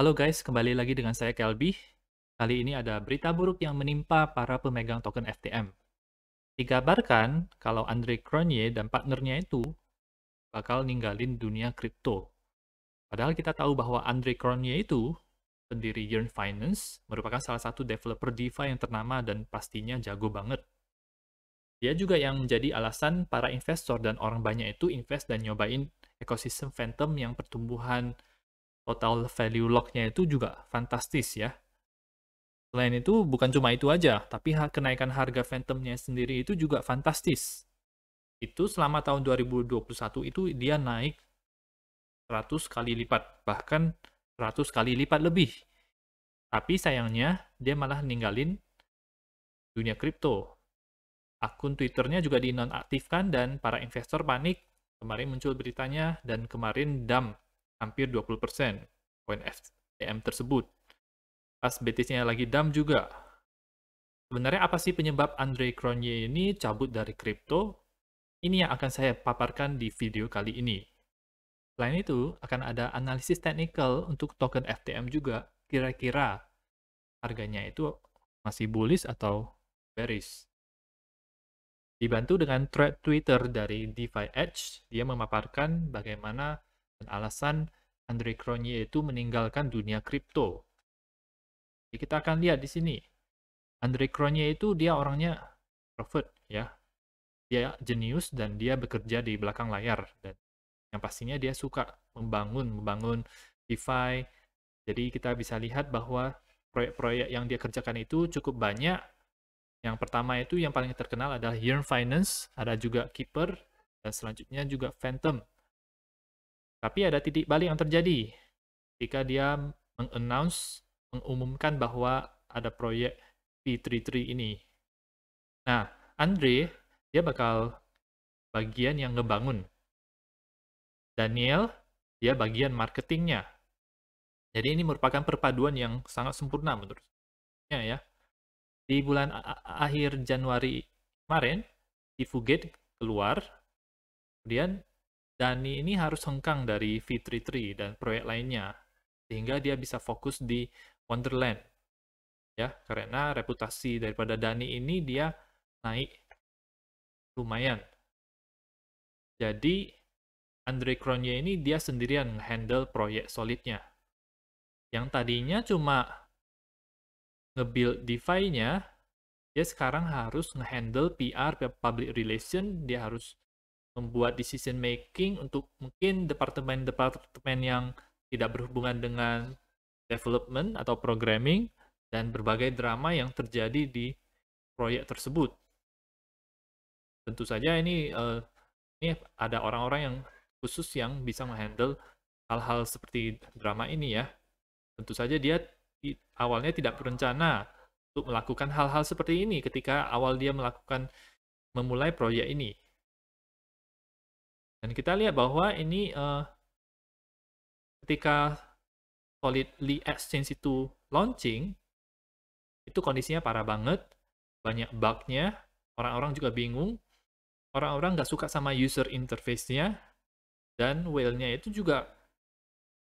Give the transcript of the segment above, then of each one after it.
Halo guys, kembali lagi dengan saya Kelby. Kali ini ada berita buruk yang menimpa para pemegang token FTM. Dikabarkan kalau Andre Cronje dan partnernya itu bakal ninggalin dunia kripto. Padahal kita tahu bahwa Andre Cronje itu pendiri Yearn Finance, merupakan salah satu developer DeFi yang ternama dan pastinya jago banget. Dia juga yang menjadi alasan para investor dan orang banyak itu invest dan nyobain ekosistem Phantom yang pertumbuhan total value lock-nya itu juga fantastis ya. Selain itu, bukan cuma itu aja, tapi kenaikan harga Phantom-nya sendiri itu juga fantastis. Itu selama tahun 2021 itu dia naik 100 kali lipat, bahkan 100 kali lipat lebih. Tapi sayangnya, dia malah ninggalin dunia kripto. Akun Twitternya juga dinonaktifkan dan para investor panik. Kemarin muncul beritanya dan kemarin dump hampir 20% koin FTM tersebut. Pas BTC-nya lagi dump juga. Sebenarnya apa sih penyebab Andre Cronje ini cabut dari kripto? Ini yang akan saya paparkan di video kali ini. Selain itu, akan ada analisis teknikal untuk token FTM juga. Kira-kira harganya itu masih bullish atau bearish. Dibantu dengan thread Twitter dari DeFi Edge, dia memaparkan bagaimana dan alasan Andre Cronje itu meninggalkan dunia kripto. Jadi kita akan lihat di sini. Andre Cronje itu dia orangnya introvert ya. Dia jenius dan dia bekerja di belakang layar dan yang pastinya dia suka membangun DeFi. Jadi kita bisa lihat bahwa proyek-proyek yang dia kerjakan itu cukup banyak. Yang pertama itu yang paling terkenal adalah Yearn Finance, ada juga Keeper, dan selanjutnya juga Phantom. Tapi ada titik balik yang terjadi ketika dia mengumumkan bahwa ada proyek P33 ini. Nah, Andre, dia bakal bagian yang ngebangun. Daniel, dia bagian marketingnya. Jadi ini merupakan perpaduan yang sangat sempurna menurutnya ya. Di bulan akhir Januari kemarin, Tifugate keluar, kemudian Dani ini harus hengkang dari V33 dan proyek lainnya, sehingga dia bisa fokus di Wonderland. Ya, karena reputasi daripada Dani ini dia naik lumayan. Jadi, Andre Cronje ini dia sendirian handle proyek solidnya. Yang tadinya cuma nge-build DeFi-nya, dia sekarang harus nge-handle PR, public relation, dia harus membuat decision making untuk mungkin departemen-departemen yang tidak berhubungan dengan development atau programming, dan berbagai drama yang terjadi di proyek tersebut. Tentu saja ini ada orang-orang yang khusus yang bisa menghandle hal-hal seperti drama ini ya. Tentu saja dia awalnya tidak berencana untuk melakukan hal-hal seperti ini ketika awal dia memulai proyek ini. Dan kita lihat bahwa ini ketika Solidly Exchange itu launching, itu kondisinya parah banget, banyak bug-nya, orang-orang juga bingung, orang-orang nggak suka sama user interface-nya, dan whale-nya itu juga,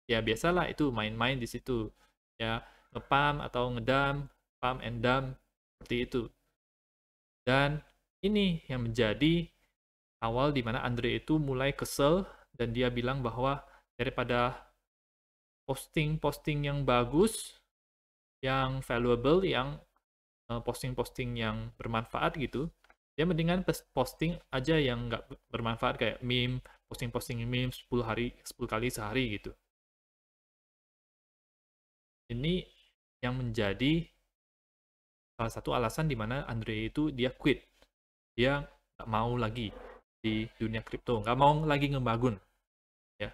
ya biasalah itu main-main di situ, ya nge-pump atau ngedump, pump and dump, seperti itu. Dan ini yang menjadi awal di mana Andre itu mulai kesel, dan dia bilang bahwa daripada posting-posting yang bagus, yang valuable, yang posting-posting yang bermanfaat gitu, dia mendingan posting aja yang nggak bermanfaat kayak meme, posting-posting meme 10 kali sehari gitu. Ini yang menjadi salah satu alasan di mana Andre itu dia quit. Dia nggak mau lagi di dunia kripto, nggak mau lagi ngebangun. Ya.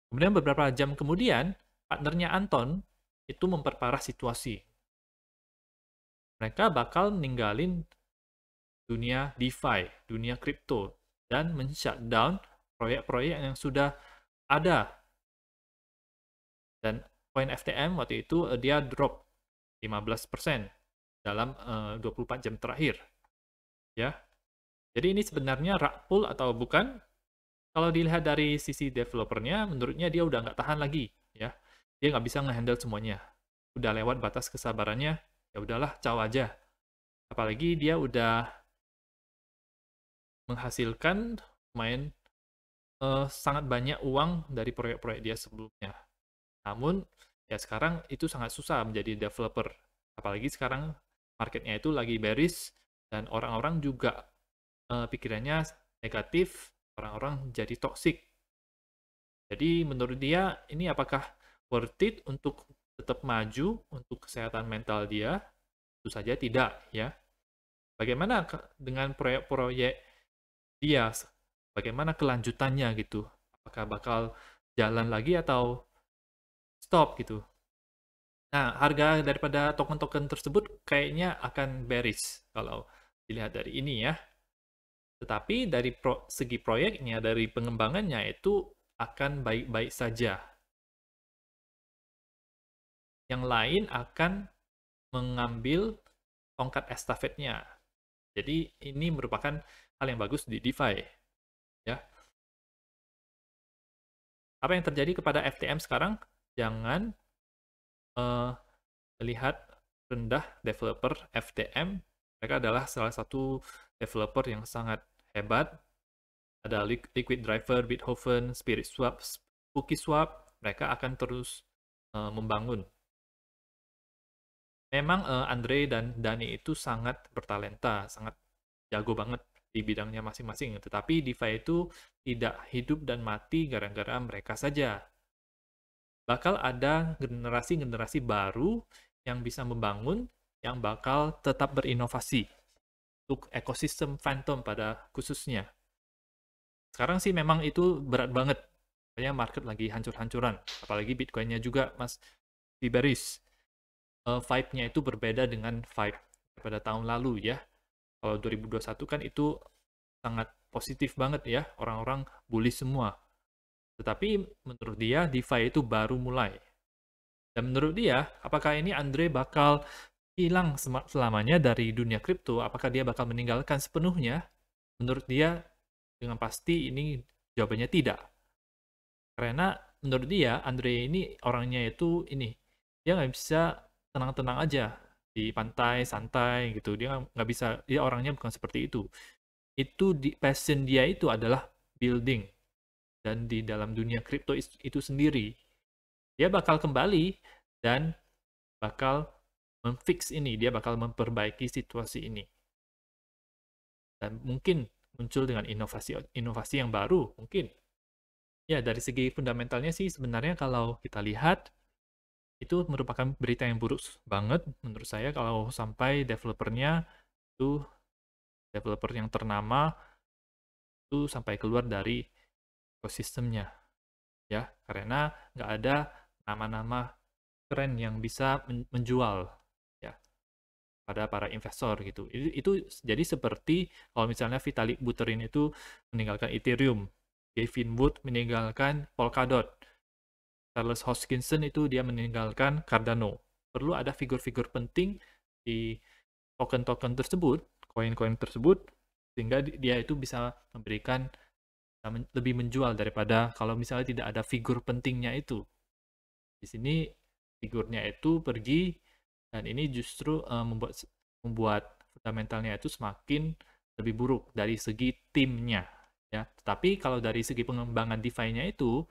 Kemudian beberapa jam kemudian, partnernya Anton itu memperparah situasi. Mereka bakal ninggalin dunia DeFi, dunia kripto, dan men-shutdown proyek-proyek yang sudah ada. Dan koin FTM waktu itu dia drop 15% dalam 24 jam terakhir. Ya. Jadi ini sebenarnya rug pull atau bukan? Kalau dilihat dari sisi developernya, menurutnya dia udah nggak tahan lagi. Ya. dia nggak bisa ngehandle semuanya. Udah lewat batas kesabarannya, ya udahlah, caw aja. Apalagi dia udah menghasilkan main sangat banyak uang dari proyek-proyek dia sebelumnya. Namun, ya sekarang itu sangat susah menjadi developer. Apalagi sekarang marketnya itu lagi bearish, dan orang-orang juga pikirannya negatif, orang-orang jadi toxic. Jadi menurut dia, ini apakah worth it untuk tetap maju untuk kesehatan mental dia? Tentu saja tidak, ya. Bagaimana dengan proyek-proyek dia? Bagaimana kelanjutannya gitu? Apakah bakal jalan lagi atau stop gitu? Nah, harga daripada token-token tersebut kayaknya akan bearish kalau dilihat dari ini ya. Tetapi dari segi proyeknya, dari pengembangannya itu akan baik-baik saja. Yang lain akan mengambil tongkat estafetnya. Jadi ini merupakan hal yang bagus di DeFi. Ya. Apa yang terjadi kepada FTM sekarang? Jangan melihat rendah developer FTM. Mereka adalah salah satu developer yang sangat hebat. Ada Liquid Driver, Bithoven, Spirit Swap, SpookySwap. Mereka akan terus membangun. Memang Andre dan Dani itu sangat bertalenta, sangat jago banget di bidangnya masing-masing. Tetapi DeFi itu tidak hidup dan mati gara-gara mereka saja. Bakal ada generasi-generasi baru yang bisa membangun, yang bakal tetap berinovasi untuk ekosistem Phantom pada khususnya. Sekarang sih memang itu berat banget. Kayaknya market lagi hancur-hancuran. Apalagi Bitcoin-nya juga di bearish. Vibe-nya itu berbeda dengan vibe pada tahun lalu ya. Kalau 2021 kan itu sangat positif banget ya. Orang-orang bullish semua. Tetapi menurut dia DeFi itu baru mulai. Dan menurut dia, apakah ini Andre bakal hilang selamanya dari dunia kripto? Apakah dia bakal meninggalkan sepenuhnya? Menurut dia, dengan pasti ini jawabannya tidak. Karena menurut dia, Andre ini orangnya itu dia nggak bisa tenang-tenang aja di pantai, santai gitu. Dia nggak bisa, dia orangnya bukan seperti itu. Passion dia itu adalah building. Dan di dalam dunia kripto itu sendiri, dia bakal kembali dan bakal memfix ini, dia bakal memperbaiki situasi ini. Dan mungkin muncul dengan inovasi yang baru, mungkin. Ya, dari segi fundamentalnya sih sebenarnya kalau kita lihat, itu merupakan berita yang buruk banget menurut saya kalau sampai developernya itu developer yang ternama itu sampai keluar dari ekosistemnya. Ya, karena nggak ada nama-nama keren yang bisa menjual ya pada para investor gitu. Itu jadi seperti kalau misalnya Vitalik Buterin itu meninggalkan Ethereum, Gavin Wood meninggalkan Polkadot, Charles Hoskinson itu dia meninggalkan Cardano. Perlu ada figur-figur penting di token-token tersebut, koin-koin tersebut, sehingga dia itu bisa memberikan lebih menjual daripada kalau misalnya tidak ada figur pentingnya itu. Di sini figurnya itu pergi dan ini justru membuat fundamentalnya itu semakin lebih buruk dari segi timnya ya. Tetapi kalau dari segi pengembangan DeFi-nya itu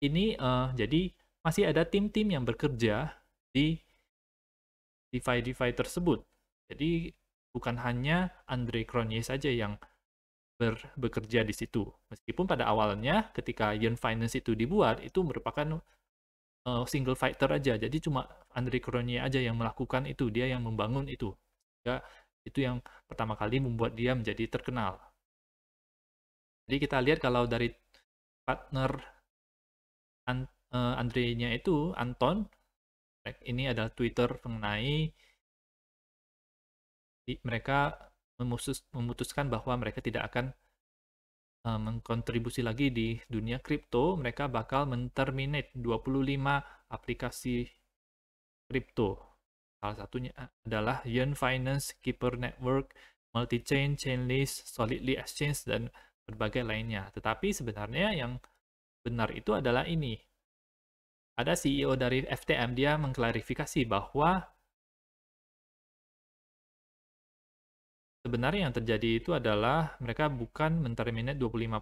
ini jadi masih ada tim-tim yang bekerja di DeFi tersebut. Jadi bukan hanya Andre Cronje saja yang bekerja di situ. Meskipun pada awalnya ketika Yearn Finance itu dibuat, itu merupakan single fighter aja. Jadi cuma Andre Cronje aja yang melakukan itu, dia yang membangun itu. Ya, itu yang pertama kali membuat dia menjadi terkenal. Jadi kita lihat kalau dari partner Andre-nya itu, Anton, ini adalah Twitter mengenai mereka memutuskan bahwa mereka tidak akan mengkontribusi lagi di dunia kripto, mereka bakal men-terminate 25 aplikasi kripto. Salah satunya adalah Yearn Finance, Keeper Network, Multichain, Chainlist, Solidly Exchange, dan berbagai lainnya. Tetapi sebenarnya yang benar itu adalah ini. ada CEO dari FTM, dia mengklarifikasi bahwa sebenarnya yang terjadi itu adalah mereka bukan men-terminate 25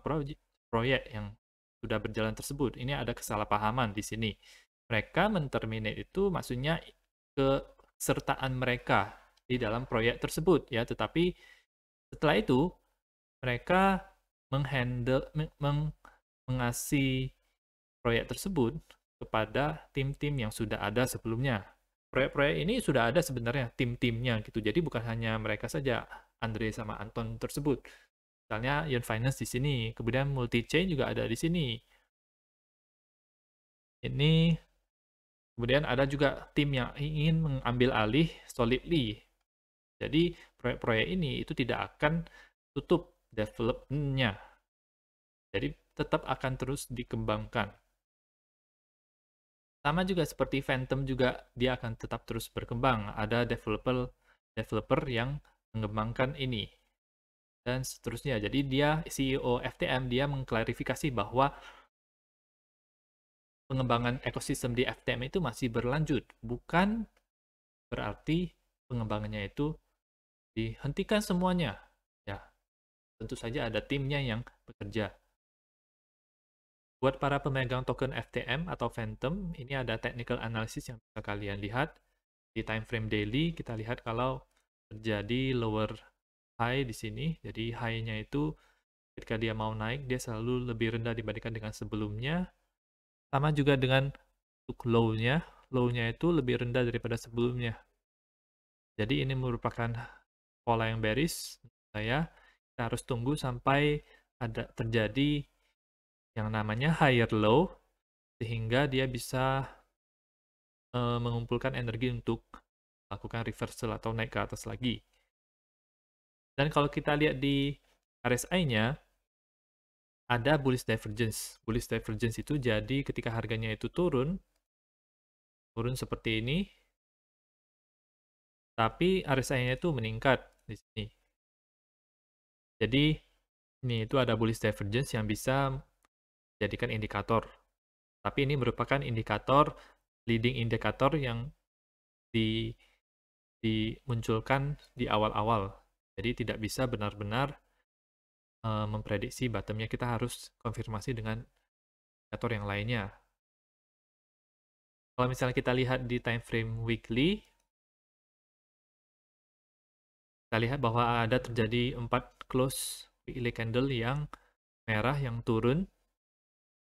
proyek yang sudah berjalan tersebut. Ini ada kesalahpahaman di sini. Mereka men-terminate itu maksudnya kesertaan mereka di dalam proyek tersebut ya, tetapi setelah itu mereka menghandle mengasih proyek tersebut kepada tim-tim yang sudah ada sebelumnya. Proyek-proyek ini sudah ada sebenarnya tim-timnya gitu. Jadi bukan hanya mereka saja, Andre sama Anton tersebut. Misalnya Yon Finance di sini, kemudian Multi Chain juga ada di sini. Ini kemudian ada juga tim yang ingin mengambil alih Solidly. Jadi proyek-proyek ini itu tidak akan tutup development-nya. Jadi tetap akan terus dikembangkan. Sama juga seperti Phantom juga dia akan tetap terus berkembang. Ada developer yang mengembangkan ini dan seterusnya. Jadi dia CEO FTM dia mengklarifikasi bahwa pengembangan ekosistem di FTM itu masih berlanjut, bukan berarti pengembangannya itu dihentikan semuanya. Ya, tentu saja ada timnya yang bekerja. Buat para pemegang token FTM atau Phantom, ini ada technical analysis yang bisa kalian lihat. Di time frame daily, kita lihat kalau terjadi lower high di sini. Jadi high-nya itu ketika dia mau naik, dia selalu lebih rendah dibandingkan dengan sebelumnya. Sama juga dengan untuk low-nya. Low-nya itu lebih rendah daripada sebelumnya. Jadi ini merupakan pola yang bearish. Saya kita harus tunggu sampai ada terjadi yang namanya higher low, sehingga dia bisa mengumpulkan energi untuk lakukan reversal atau naik ke atas lagi. Dan kalau kita lihat di RSI-nya, ada bullish divergence. Bullish divergence itu jadi ketika harganya itu turun seperti ini, tapi RSI-nya itu meningkat di sini. Jadi ini itu ada bullish divergence yang bisa jadikan indikator. Tapi ini merupakan indikator leading indikator yang dimunculkan di awal-awal. Jadi tidak bisa benar-benar memprediksi bottomnya, kita harus konfirmasi dengan indikator yang lainnya. Kalau misalnya kita lihat di time frame weekly, kita lihat bahwa ada terjadi 4 close weekly candle yang merah yang turun,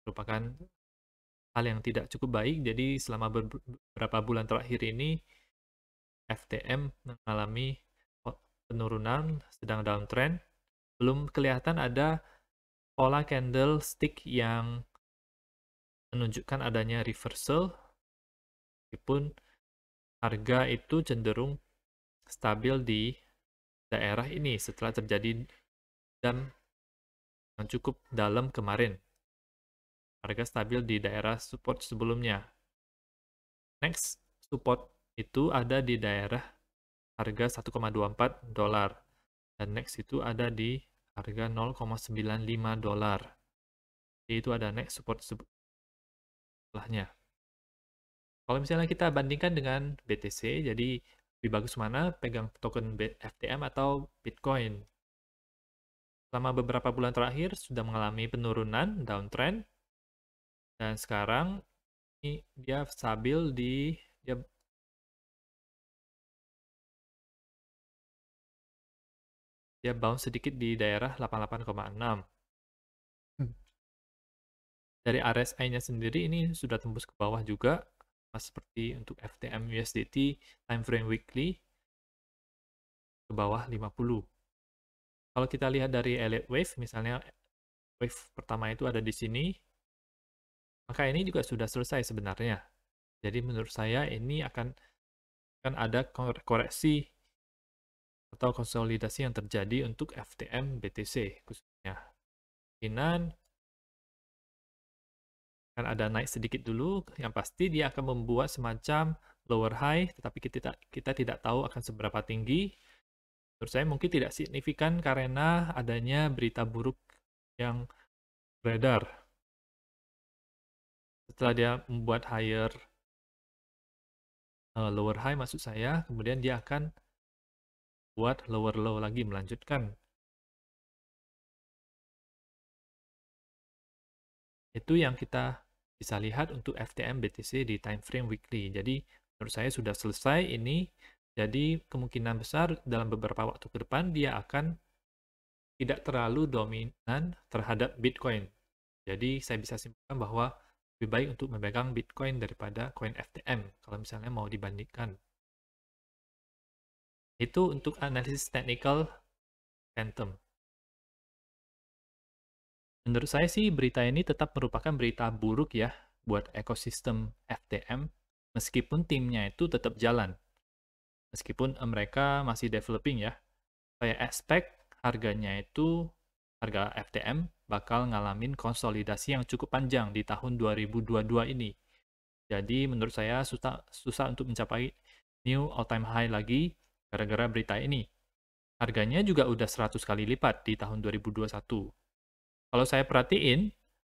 merupakan hal yang tidak cukup baik. Jadi selama beberapa bulan terakhir ini FTM mengalami penurunan, sedang downtrend. Belum kelihatan ada pola candlestick yang menunjukkan adanya reversal, meskipun harga itu cenderung stabil di daerah ini setelah terjadi dan yang cukup dalam kemarin. Harga stabil di daerah support sebelumnya. Next, support itu ada di daerah harga 1,24 dolar. Dan next itu ada di harga 0,95 dolar. Jadi itu ada next support sebelahnya. Kalau misalnya kita bandingkan dengan BTC, jadi lebih bagus mana pegang token FTM atau Bitcoin. Selama beberapa bulan terakhir sudah mengalami penurunan, downtrend, dan sekarang ini dia stabil dia bounce sedikit di daerah 88,6. Dari RSI-nya sendiri ini sudah tembus ke bawah juga, seperti untuk FTM USDT time frame weekly ke bawah 50. Kalau kita lihat dari Elliott Wave, misalnya wave pertama itu ada di sini, maka ini juga sudah selesai sebenarnya. Jadi menurut saya ini akan ada koreksi atau konsolidasi yang terjadi untuk FTM BTC khususnya. Kemungkinan akan ada naik sedikit dulu, yang pasti dia akan membuat semacam lower high, tetapi kita tidak tahu akan seberapa tinggi. Menurut saya mungkin tidak signifikan karena adanya berita buruk yang beredar. Setelah dia membuat higher, lower high maksud saya, kemudian dia akan buat lower low lagi, melanjutkan. Itu yang kita bisa lihat untuk FTM BTC di time frame weekly. Jadi menurut saya sudah selesai ini. Jadi kemungkinan besar dalam beberapa waktu ke depan dia akan tidak terlalu dominan terhadap Bitcoin. Jadi saya bisa simpulkan bahwa lebih baik untuk memegang Bitcoin daripada koin FTM kalau misalnya mau dibandingkan. Itu untuk analisis technical Phantom. Menurut saya sih berita ini tetap merupakan berita buruk ya buat ekosistem FTM, meskipun timnya itu tetap jalan. Meskipun mereka masih developing ya. Saya expect harganya itu, harga FTM bakal ngalamin konsolidasi yang cukup panjang di tahun 2022 ini. Jadi menurut saya susah untuk mencapai new all time high lagi gara-gara berita ini. Harganya juga udah 100 kali lipat di tahun 2021. Kalau saya perhatiin,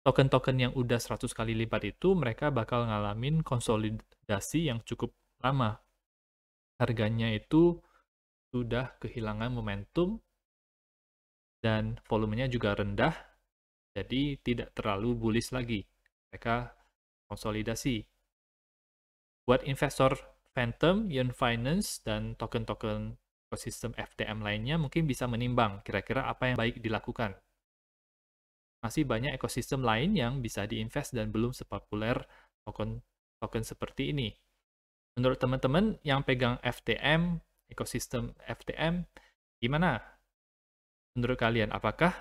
token-token yang udah 100 kali lipat itu mereka bakal ngalamin konsolidasi yang cukup lama. Harganya itu sudah kehilangan momentum dan volumenya juga rendah, jadi tidak terlalu bullish lagi. Mereka konsolidasi. Buat investor Phantom, Yearn Finance, dan token-token ekosistem FTM lainnya mungkin bisa menimbang kira-kira apa yang baik dilakukan. Masih banyak ekosistem lain yang bisa diinvest dan belum sepopuler token seperti ini. Menurut teman-teman yang pegang FTM, ekosistem FTM, gimana? Menurut kalian, apakah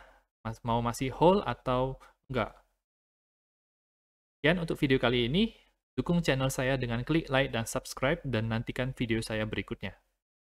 mau masih hold atau enggak? Sekian untuk video kali ini. Dukung channel saya dengan klik like dan subscribe dan nantikan video saya berikutnya.